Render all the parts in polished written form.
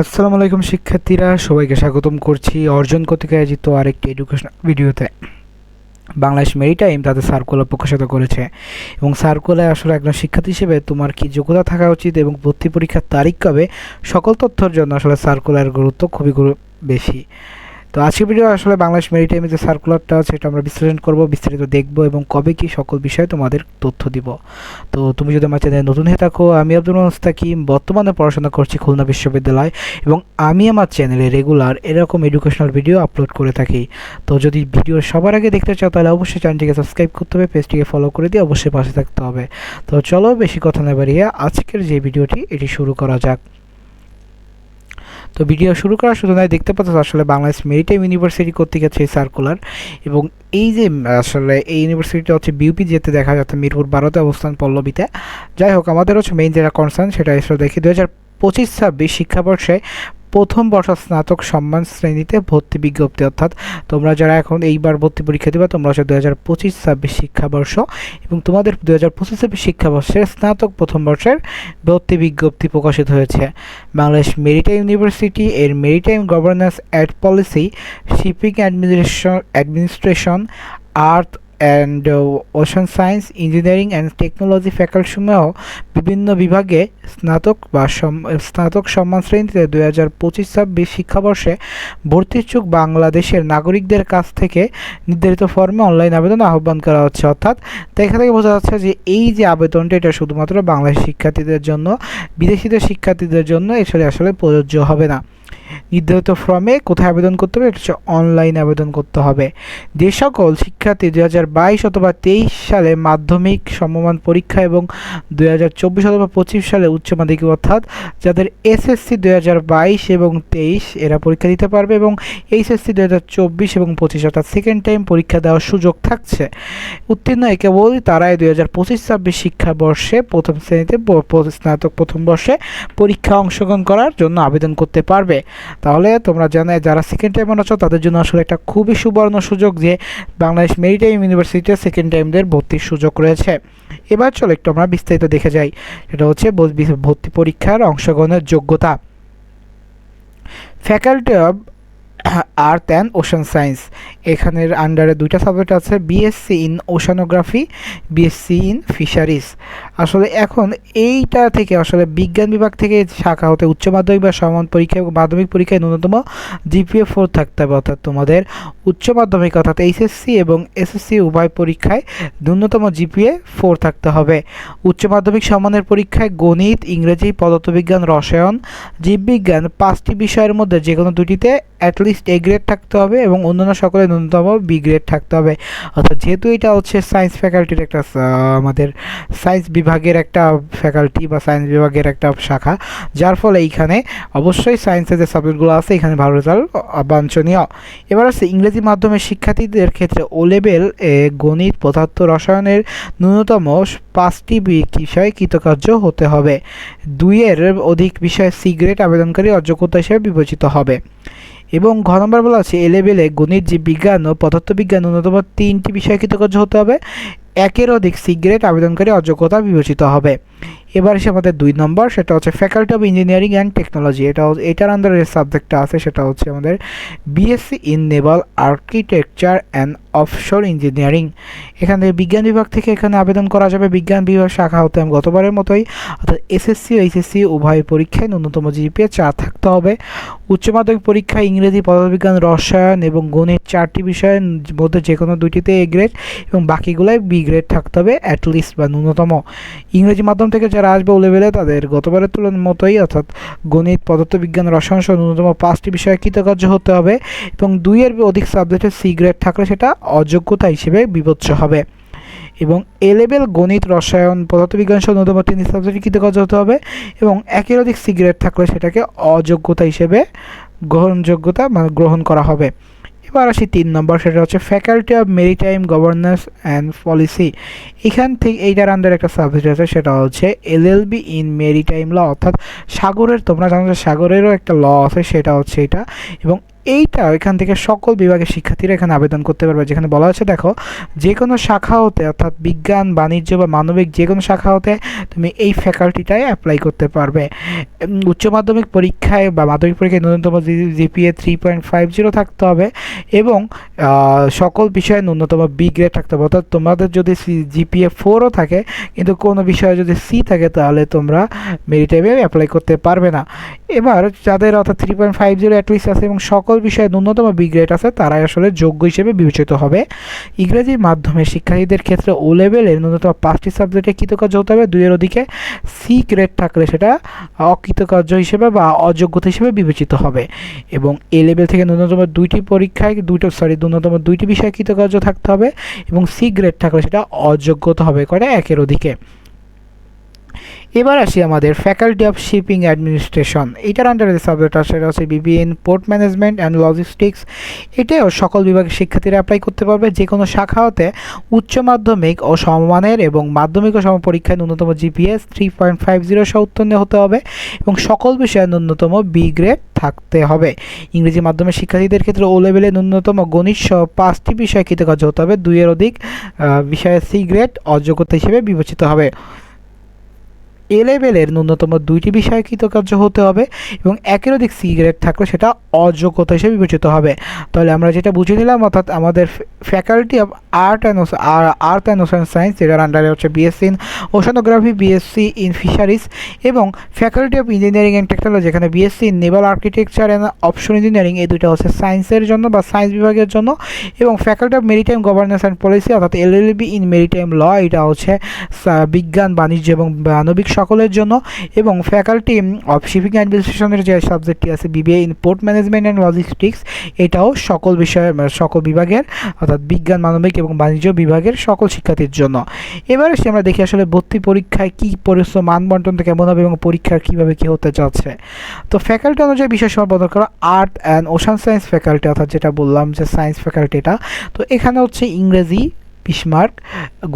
আসসালামু আলাইকুম শিক্ষার্থীরা, সবাইকে স্বাগতম করছি অর্জন কর্তৃক আয়োজিত আরেকটি এডুকেশনাল ভিডিওতে। বাংলাদেশ মেরিটাইম তাদের সার্কুলার প্রকাশিত করেছে এবং সার্কুলার আসলে একজন শিক্ষার্থী হিসেবে তোমার কি যোগ্যতা থাকা উচিত এবং ভর্তি পরীক্ষার তারিখ কবে, সকল তথ্যের জন্য আসলে সার্কুলার গুরুত্ব খুবই বেশি। তো আজকের ভিডিও আসলে বাংলাদেশ মেরিটাইমের যে সার্কুলারটা আছে সেটা আমরা বিশ্লেষণ করব, বিস্তারিত দেখব এবং কবে কি সকল বিষয়ে তোমাদের তথ্য দিব। তো তুমি যদি আমার চ্যানেলে নতুন হয়ে থাকো, আমি আব্দুল মুস্তাকিম, বর্তমানে পড়াশোনা করছি খুলনা বিশ্ববিদ্যালয় এবং আমি আমার চ্যানেলে রেগুলার এরকম এডুকেশনাল ভিডিও আপলোড করে থাকি। তো যদি ভিডিও সবার আগে দেখতে চাও তাহলে অবশ্যই চ্যানেলটিকে সাবস্ক্রাইব করতে হবে, পেজটিকে ফলো করে দিয়ে অবশ্যই পাশে থাকতে হবে। তো চলো বেশি কথা না বাড়িয়ে আজকের যে ভিডিওটি এটি শুরু করা যাক। তো ভিডিও শুরু করা শুধু নয়, দেখতে পাচ্ছ আসলে বাংলাদেশ মেরিটাইম ইউনিভার্সিটি কর্তৃক আছে এই সার্কুলার এবং এই যে আসলে এই ইউনিভার্সিটিটা হচ্ছে বিউপি যেতে দেখা যাচ্ছে মিরপুর 12তে অবস্থান পল্লবীতে। যাই হোক, আমাদের হচ্ছে মেইন যেটা কনসার্ন সেটা আসলে দেখি 2025-26 শিক্ষাবর্ষে প্রথম বর্ষ স্নাতক সম্মান শ্রেণীতে ভর্তি বিজ্ঞপ্তি, অর্থাৎ তোমরা যারা এখন এইবার ভর্তি পরীক্ষা দিবা তোমরা হচ্ছে 2025-26 শিক্ষাবর্ষ এবং তোমাদের 2025-26 শিক্ষাবর্ষের স্নাতক প্রথম বর্ষের ভর্তি বিজ্ঞপ্তি প্রকাশিত হয়েছে। বাংলাদেশ মেরিটাইম ইউনিভার্সিটি এর maritime governance and policy, shipping administration, earth and ocean science, engineering and technology ফ্যাকাল্টিসমূহ বিভিন্ন বিভাগে স্নাতক সম্মান শ্রেণীতে 2025-26 শিক্ষাবর্ষে ভর্তি ইচ্ছুক বাংলাদেশের নাগরিকদের কাছ থেকে নির্ধারিত ফর্মে অনলাইন আবেদন আহ্বান করা হচ্ছে। অর্থাৎ এখান থেকে বোঝা যাচ্ছে যে এই যে আবেদনটা এটা শুধুমাত্র বাংলাদেশ শিক্ষার্থীদের জন্য, বিদেশিদের শিক্ষার্থীদের জন্য এছাড়া আসলে প্রযোজ্য হবে না। নির্ধারিত ফর্মে কোথায় আবেদন করতে হবে, এটা হচ্ছে অনলাইনে আবেদন করতে হবে। যে সকল শিক্ষার্থী 2022 অথবা 23 সালে মাধ্যমিক সমমান পরীক্ষা এবং 2024 অথবা 25 সালে উচ্চ মাধ্যমিক, অর্থাৎ যাদের এসএসসি 2022 এবং 23 এরা পরীক্ষা দিতে পারবে এবং এইচএসসি 2024 এবং 25 অর্থাৎ সেকেন্ড টাইম পরীক্ষা দেওয়ার সুযোগ থাকছে। উত্তীর্ণ কেবল তারাই 2025-26 শিক্ষাবর্ষে প্রথম শ্রেণীতে স্নাতক প্রথম বর্ষে পরীক্ষা অংশগ্রহণ করার জন্য আবেদন করতে পারবে। তাহলে তোমরা জানো যারা সেকেন্ড টাইম আছো তাদের জন্য আসলে একটা খুবই সুবর্ণ সুযোগ যে বাংলাদেশ মেরিটাইম ইউনিভার্সিটিতে সেকেন্ড টাইমদের ভর্তির সুযোগ রয়েছে। এবার চলো একটু আমরা বিস্তারিত দেখে যাই। এটা হচ্ছে ভর্তি পরীক্ষার অংশগ্রহণের যোগ্যতা। Faculty of earth and ocean science, এখানের আন্ডারে দুইটা সাবজেক্ট আছে, BSc in oceanography, BSc in fisheries. আসলে এখন এইটা থেকে আসলে বিজ্ঞান বিভাগ থেকে শাখা হতে উচ্চ মাধ্যমিক বা সমান পরীক্ষা এবং মাধ্যমিক পরীক্ষায় ন্যূনতম জিপিএ 4 থাকতে হবে, অর্থাৎ তোমাদের উচ্চ মাধ্যমিক অর্থাৎ এইচএসসি এবং এসএসসি উভয় পরীক্ষায় ন্যূনতম জিপিএ 4 থাকতে হবে। উচ্চ মাধ্যমিক সমানের পরীক্ষায় গণিত, ইংরেজি, পদার্থবিজ্ঞান, রসায়ন, জীববিজ্ঞান 5টি বিষয়ের মধ্যে যে কোনো দুটিতে অ্যাটলিস্ট এ গ্রেড থাকতে হবে এবং অন্যান্য সকলে ন্যূনতম বি গ্রেড থাকতে হবে। অর্থাৎ যেহেতু এটা হচ্ছে সায়েন্স ফ্যাকাল্টির একটা আমাদের সায়েন্স বিভাগের একটা ফ্যাকাল্টি বা সায়েন্স বিভাগের একটা শাখা, যার ফলে এইখানে অবশ্যই সায়েন্সের যে সাবজেক্টগুলো আছে এখানে ভালো রেজাল্ট বাঞ্ছনীয়। এবার আছে ইংরেজি মাধ্যমের শিক্ষার্থীদের ক্ষেত্রে ও লেভেল গণিত, পদার্থ, রসায়নের ন্যূনতম 5টি বিষয় কৃতকার্য হতে হবে। 2-এর অধিক বিষয়ে সি গ্রেড আবেদনকারী অযোগ্যতা হিসেবে বিবেচিত হবে। এবং ঘ নম্বর বলা আছে এ লেভেলে গণিত, জীববিজ্ঞান ও পদার্থবিজ্ঞান ন্যূনতম 3টি বিষয় কৃতকার্য হতে হবে। 1-এর অধিক সি গ্রেড আবেদনকারী অযোগ্যতা বিবেচিত হবে। এবার এসে আমাদের 2 নম্বর, সেটা হচ্ছে faculty of engineering and technology. এটার আন্ডারে যে সাবজেক্টটা আছে সেটা হচ্ছে আমাদের BSc in naval architecture and offshore engineering. এখানে বিজ্ঞান বিভাগ থেকে এখানে আবেদন করা যাবে। বিজ্ঞান বিভাগ শাখা হতে গতবারের মতোই, অর্থাৎ এসএসসি ও এইচএসসি উভয় পরীক্ষায় ন্যূনতম জিপিএ 4 থাকতে হবে। উচ্চ মাধ্যমিক পরীক্ষায় ইংরেজি, পদার্থবিজ্ঞান, রসায়ন এবং গণিত 4টি বিষয়ের মধ্যে যে কোনো দুটিতে এ গ্রেড এবং বাকিগুলোয় বি গ্রেড থাকতে হবে অ্যাটলিস্ট বা ন্যূনতম। ইংরেজি মাধ্যম থেকে যারা আসবে ও লেভেলে তাদের গতবারের তুলনার মতোই, অর্থাৎ গণিত, পদার্থবিজ্ঞান, রসায়ন সহ ন্যূনতম 5টি বিষয়ে কৃতকার্য হতে হবে এবং 2-এর অধিক সাবজেক্টে সি গ্রেড থাকলে সেটা অযোগ্যতা হিসেবে বিবেচ্য হবে। এবং এ লেভেল গণিত, রসায়ন, পদার্থবিজ্ঞান সহ ন্যূনতম 3টি সাবজেক্টে কৃতকার্য হতে হবে এবং 1-এর অধিক সি গ্রেড থাকলে সেটাকে অযোগ্যতা হিসেবে গ্রহণ করা হবে। এবার আসি 3 নম্বর, সেটা হচ্ছে faculty of maritime governance and policy. এখান থেকে এইটার আন্ডার একটা সাবজেক্ট আছে সেটা হচ্ছে এলএলবি ইন মেরিটাইম ল, অর্থাৎ সাগরের, তোমরা জানো যে সাগরেরও একটা ল আছে সেটা হচ্ছে এটা। এবং এইটা এখান থেকে সকল বিভাগের শিক্ষার্থীরা এখানে আবেদন করতে পারবে। যেখানে বলা হচ্ছে দেখো, যে কোনো শাখা হতে অর্থাৎ বিজ্ঞান, বাণিজ্য বা মানবিক যে কোনো শাখা হতে তুমি এই ফ্যাকাল্টিটায় অ্যাপ্লাই করতে পারবে। উচ্চ মাধ্যমিক পরীক্ষায় বা মাধ্যমিক পরীক্ষায় ন্যূনতম জিপিএ 3.50 থাকতে হবে এবং সকল বিষয়ে ন্যূনতম বি গ্রেড থাকতে হবে। অর্থাৎ তোমাদের যদি জিপিএ 4ও থাকে কিন্তু কোনো বিষয়ে যদি সি থাকে তাহলে তোমরা মেরিট টাইমে অ্যাপ্লাই করতে পারবে না। এবার যাদের অর্থাৎ 3.50 অ্যাটলিস্ট আছে এবং সকল বিষয়ে ন্যূনতম বি গ্রেড আছে তারাই আসলে যোগ্য হিসেবে বিবেচিত হবে। ইংরেজি মাধ্যমে শিক্ষার্থীদের ক্ষেত্রে ও লেভেলের ন্যূনতম 5টি সাবজেক্টে কৃতকার্য হতে হবে, 2-এর অধিকে সি গ্রেড থাকলে সেটা অকৃতকার্য হিসেবে বা অযোগ্যতা হিসেবে বিবেচিত হবে। এবং এ লেভেল থেকে ন্যূনতম 2টি পরীক্ষায় ন্যূনতম 2টি বিষয়ে কৃতকার্য থাকতে হবে এবং সি গ্রেড থাকলে সেটা অযোগ্যতা হবে কয়টা, 1-এর অধিকে। এবার আসি আমাদের ফ্যাকাল্টি অফ শিপিং অ্যাডমিনিস্ট্রেশন। এটার আন্ডারে যে সাবজেক্ট আছে সেটা হচ্ছে BBN port management and logistics. এটাও সকল বিভাগের শিক্ষার্থীরা অ্যাপ্লাই করতে পারবে। যে কোনো শাখা হতে উচ্চ মাধ্যমিক ও সমমানের এবং মাধ্যমিক ও সমপরীক্ষায় ন্যূনতম জিপিএস 3.50 সহ উত্তীর্ণ হতে হবে এবং সকল বিষয়ে ন্যূনতম বি গ্রেড থাকতে হবে। ইংরেজি মাধ্যমের শিক্ষার্থীদের ক্ষেত্রে ও লেভেলে ন্যূনতম গণিত সহ 5টি বিষয়ে কৃতকার্য হতে হবে, 2-এর অধিক বিষয়ে সি গ্রেড অযোগ্যতা হিসেবে বিবেচিত হবে। এ লেভেলের ন্যূনতম 2টি বিষয়ে কৃতকার্য হতে হবে এবং 1-এর অধিক সি গ্রেড থাকলে সেটা অযোগ্যতা হিসেবে বিবেচিত হবে। তাহলে আমরা যেটা বুঝে নিলাম, অর্থাৎ আমাদের faculty of earth and ocean science, যেটার আন্ডারে হচ্ছে BSc in oceanography, BSc in fisheries এবং faculty of engineering and technology, যেখানে BSc in naval architecture and offshore engineering, এই দুটো হচ্ছে সায়েন্সের জন্য বা সায়েন্স বিভাগের জন্য। এবং faculty of maritime governance and policy অর্থাৎ এলএলবি ইন মেরিটাইম ল, এটা হচ্ছে বিজ্ঞান, বাণিজ্য এবং মানবিক সকলের জন্য। এবং ফ্যাকাল্টি অফ শিপিং অ্যাডমিনিস্ট্রেশনের যে সাবজেক্টটি আছে BBA in port management and logistics, এটাও সকল বিষয়ে সকল বিভাগের অর্থাৎ বিজ্ঞান, মানবিক এবং বাণিজ্য বিভাগের সকল শিক্ষার্থীর জন্য। এবারে আমরা দেখি আসলে ভর্তি পরীক্ষায় কী পরিশ্রম মানবন্টনটা কেমন হবে এবং পরীক্ষার কীভাবে কী হতে যাচ্ছে। তো ফ্যাকাল্টি অনুযায়ী বিষয় সমাবদ্ধ করা আর্থ অ্যান্ড ওশান সায়েন্স ফ্যাকাল্টি, অর্থাৎ যেটা বললাম যে সায়েন্স ফ্যাকাল্টিটা, তো এখানে হচ্ছে ইংরেজি 20 মার্ক,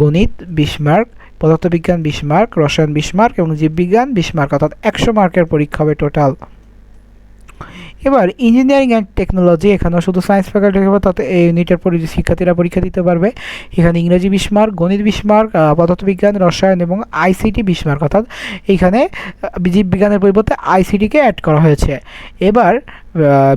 গণিত 20 মার্ক, পদার্থবিজ্ঞান 20 মার্ক, রসায়ন 20 মার্ক এবং জীববিজ্ঞান 20 মার্ক, অর্থাৎ 100 মার্কের পরীক্ষা হবে টোটাল। এবার ইঞ্জিনিয়ারিং অ্যান্ড টেকনোলজি, এখানেও শুধু সায়েন্স ফ্যাকাল্টি হবে, তাতে এই ইউনিটের শিক্ষার্থীরা পরীক্ষা দিতে পারবে। এখানে ইংরেজি 20 মার্ক, গণিত 20 মার্ক, পদার্থবিজ্ঞান, রসায়ন এবং আইসিটি 20 মার্ক, অর্থাৎ এইখানে জীববিজ্ঞানের পরিবর্তে আইসিটিকে অ্যাড করা হয়েছে। এবার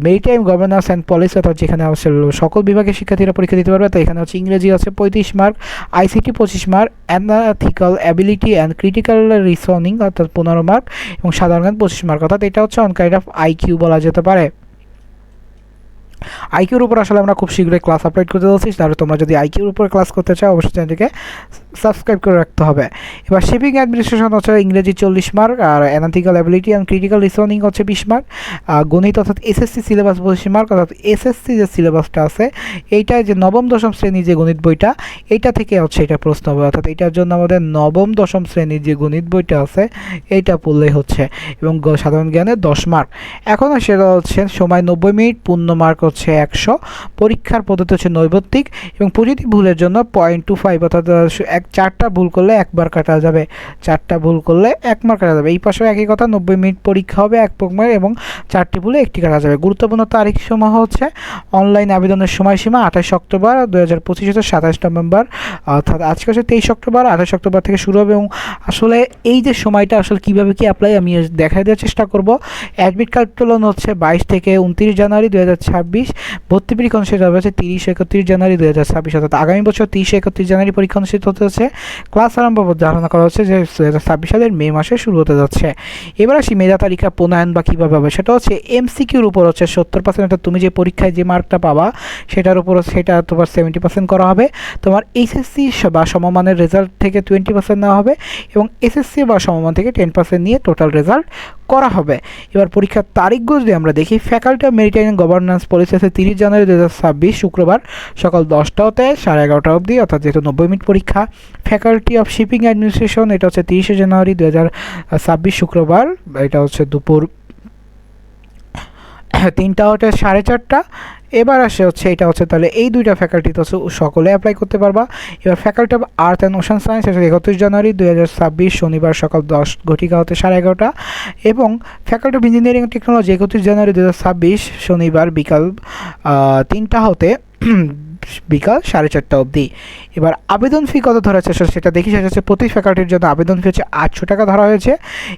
মেরিটাইম গভর্নেন্স অ্যান্ড পলিসি, অর্থাৎ যেখানে হচ্ছে সকল বিভাগের শিক্ষার্থীরা পরীক্ষা দিতে পারবে, তো এখানে হচ্ছে ইংরেজি আছে 35 mark, ICT 25 mark, analytical ability and critical reasoning অর্থাৎ 15 মার্ক এবং সাধারণ জ্ঞান 25 মার্ক, অর্থাৎ এটা হচ্ছে অন কাইন্ড অফ আইকিউ বলা যেতে পারে। আইকিউর উপর আসলে আমরা খুব শীঘ্রই ক্লাস আপলোড করতে যাচ্ছি, তাহলে তোমরা যদি আইকিউর উপর ক্লাস করতে চাও অবশ্যই চ্যানেলটিকে সাবস্ক্রাইব করে রাখতে হবে। এবার শিপিং অ্যাডমিনিস্ট্রেশন হচ্ছে ইংরেজি 40 মার্ক, আর analytical ability and critical reasoning হচ্ছে 20 মার্ক, গণিত অর্থাৎ এসএসসি সিলেবাস 25 মার্ক, অর্থাৎ এসএসসি যে সিলেবাসটা আছে এইটা যে নবম দশম শ্রেণীর যে গণিত বইটা এইটা থেকে হচ্ছে এটা প্রশ্ন হবে, অর্থাৎ এটার জন্য আমাদের নবম দশম শ্রেণীর যে গণিত বইটা আছে এইটা পড়লেই হচ্ছে। এবং সাধারণ জ্ঞানে 10 মার্ক। এখন সেটা হচ্ছে সময় 90 মিনিট, পূর্ণ মার্ক হচ্ছে 100, পরীক্ষার পদ্ধতি হচ্ছে নৈর্ব্যক্তিক এবং প্রতিটি ভুলের জন্য 0.25, অর্থাৎ 4টা ভুল করলে 1 বার কাটা যাবে, 4টা ভুল করলে 1 মার্ক কাটা যাবে। এই পাশেও একই কথা, 90 মিনিট পরীক্ষা হবে 1 মার্ক এবং 4টি ভুলে 1টি কাটা যাবে। গুরুত্বপূর্ণ তারিখ সমূহ হচ্ছে অনলাইন আবেদনের সময়সীমা 28 অক্টোবর 2025 হচ্ছে 27 নভেম্বর, অর্থাৎ আজকে হচ্ছে 23 অক্টোবর, 28 অক্টোবর থেকে শুরু হবে। এবং আসলে এই যে সময়টা আসলে কীভাবে কি অ্যাপ্লাই আমি দেখাই দেওয়ার চেষ্টা করব। অ্যাডমিট কার্ড তোলন হচ্ছে 22 থেকে 29 জানুয়ারি 2026, ভর্তি পরীক্ষা অনুষ্ঠিত হবে হচ্ছে 30-31 জানুয়ারি 2026, অর্থাৎ আগামী বছর 30-31 জানুয়ারি পরীক্ষা অনুষ্ঠিত হতে যাচ্ছে। ক্লাস আরম্ভ ধারণা করা হচ্ছে যে 2026 সালের মে মাসে শুরু হতে যাচ্ছে। এবার আসি মেধা তালিকা প্রণয়ন বা কীভাবে হবে, সেটা হচ্ছে এমসিকিউর উপর হচ্ছে 70%, অর্থাৎ তুমি যে পরীক্ষায় যে মার্কটা পাবা সেটার উপর সেটা তোমার 70% করা হবে। তোমার এইচএসসি বা সমমানের রেজাল্ট থেকে 20% নেওয়া হবে এবং এসএসসি বা সমমান থেকে 10% নিয়ে টোটাল রেজাল্ট করা হবে। এবার পরীক্ষার তারিখগুলো যদি আমরা দেখি, faculty of maritime governance policy আছে 30 জানুয়ারি 2026 শুক্রবার সকাল 10টা হতে 11:30 অবধি, অর্থাৎ যেহেতু 90 মিনিট পরীক্ষা। ফ্যাকাল্টি অফ শিপিং অ্যাডমিনিস্ট্রেশন এটা হচ্ছে 30 জানুয়ারি 2026 শুক্রবার, এটা হচ্ছে দুপুর 3টা হতে 4:30। এবার আসে হচ্ছে এটা হচ্ছে তাহলে এই দুইটা ফ্যাকাল্টিতে হচ্ছে সকলে অ্যাপ্লাই করতে পারবা। এবার faculty of earth and ocean science এটা 31 জানুয়ারি 2026 শনিবার সকাল 10 ঘটিকা হতে 11:30, এবং faculty of engineering and technology 31 জানুয়ারি 2026 শনিবার বিকাল 3টা হতে বিকাল 4:30 অবধি। এবার আবেদন ফি কত ধরা হয়েছে সেটা দেখি। সেটা হচ্ছে প্রতি ফ্যাকাল্টির জন্য আবেদন ফি হচ্ছে 800 টাকা ধরা হয়েছে,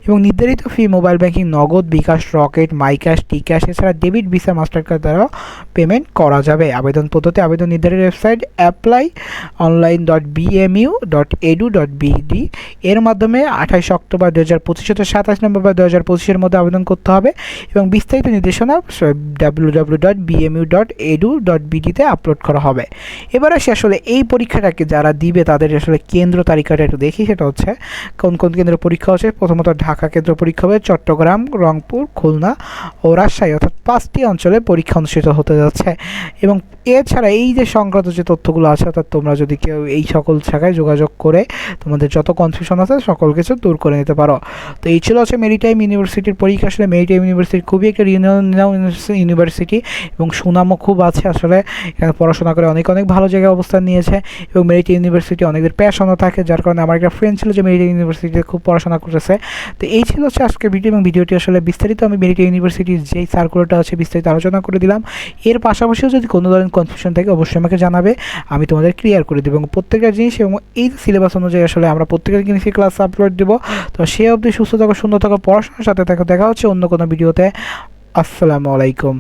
এবং নির্ধারিত ফি mobile banking, Nagad, bKash, Rocket, My Cash, T Cash এছাড়া ডেবিট, ভিসা, মাস্টার কার্ড দ্বারাও পেমেন্ট করা যাবে। আবেদন পদ্ধতি আবেদন নির্ধারিত ওয়েবসাইট applyonline.bmu.edu.bd এর মাধ্যমে 28 অক্টোবর 2025 হতে 27 নভেম্বর 2025 মধ্যে আবেদন করতে হবে, এবং বিস্তারিত নির্দেশনা www.bmu.edu.bd তে আপলোড করা হবে। এবার আসি আসলে এই পরীক্ষাটাকে যারা দিবে তাদের আসলে কেন্দ্র তালিকাটা একটু দেখি। সেটা হচ্ছে কোন কোন কেন্দ্র পরীক্ষা হচ্ছে। প্রথমত ঢাকা কেন্দ্র পরীক্ষা হবে, চট্টগ্রাম, রংপুর, খুলনা ও রাজশাহী অর্থাৎ 5টি অঞ্চলে পরীক্ষা অনুষ্ঠিত হতে যাচ্ছে। এবং এছাড়া এই যে সংক্রান্ত যে তথ্যগুলো আছে, অর্থাৎ তোমরা যদি কেউ এই সকল শাখায় যোগাযোগ করে তোমাদের যত কনফিউশন আছে সকল কিছু দূর করে নিতে পারো। তো এই ছিল হচ্ছে মেরিটাইম ইউনিভার্সিটির পরীক্ষা। আসলে মেরিটাইম ইউনিভার্সিটি খুবই একটা ইউনিভার্সিটি এবং সুনামও খুব আছে। আসলে এখানে পড়াশোনা করে অনেক ভালো জায়গায় অবস্থান নিয়েছে, এবং মেরিটাইম ইউনিভার্সিটি অনেকদের প্যাশনও থাকে, যার কারণে আমার একটা ফ্রেন্ড ছিল যে মেরিটাইম ইউনিভার্সিটিতে খুব পড়াশোনা করতেছে। তো এই ছিল হচ্ছে আজকের ভিডিও, এবং ভিডিওটি আসলে বিস্তারিত আমি মেরিটাইম ইউনিভার্সিটির যেই সার্কুলারটা আছে বিস্তারিত আলোচনা করে দিলাম। এর পাশাপাশিও যদি কোনো ধরনের কনফিউশন থাকে অবশ্যই আমাকে জানাবে, আমি তোমাদের ক্লিয়ার করে দেবো। এবং প্রত্যেকটা জিনিস এবং এই সিলেবাস অনুযায়ী আসলে আমরা প্রত্যেকটা জিনিসের ক্লাস আপলোড দেবো। তো সে অবধি সুস্থ থাকো, সুন্দর থাকো, পড়াশোনার সাথে থাকো। দেখা হচ্ছে অন্য কোনো ভিডিওতে। আসসালামু আলাইকুম।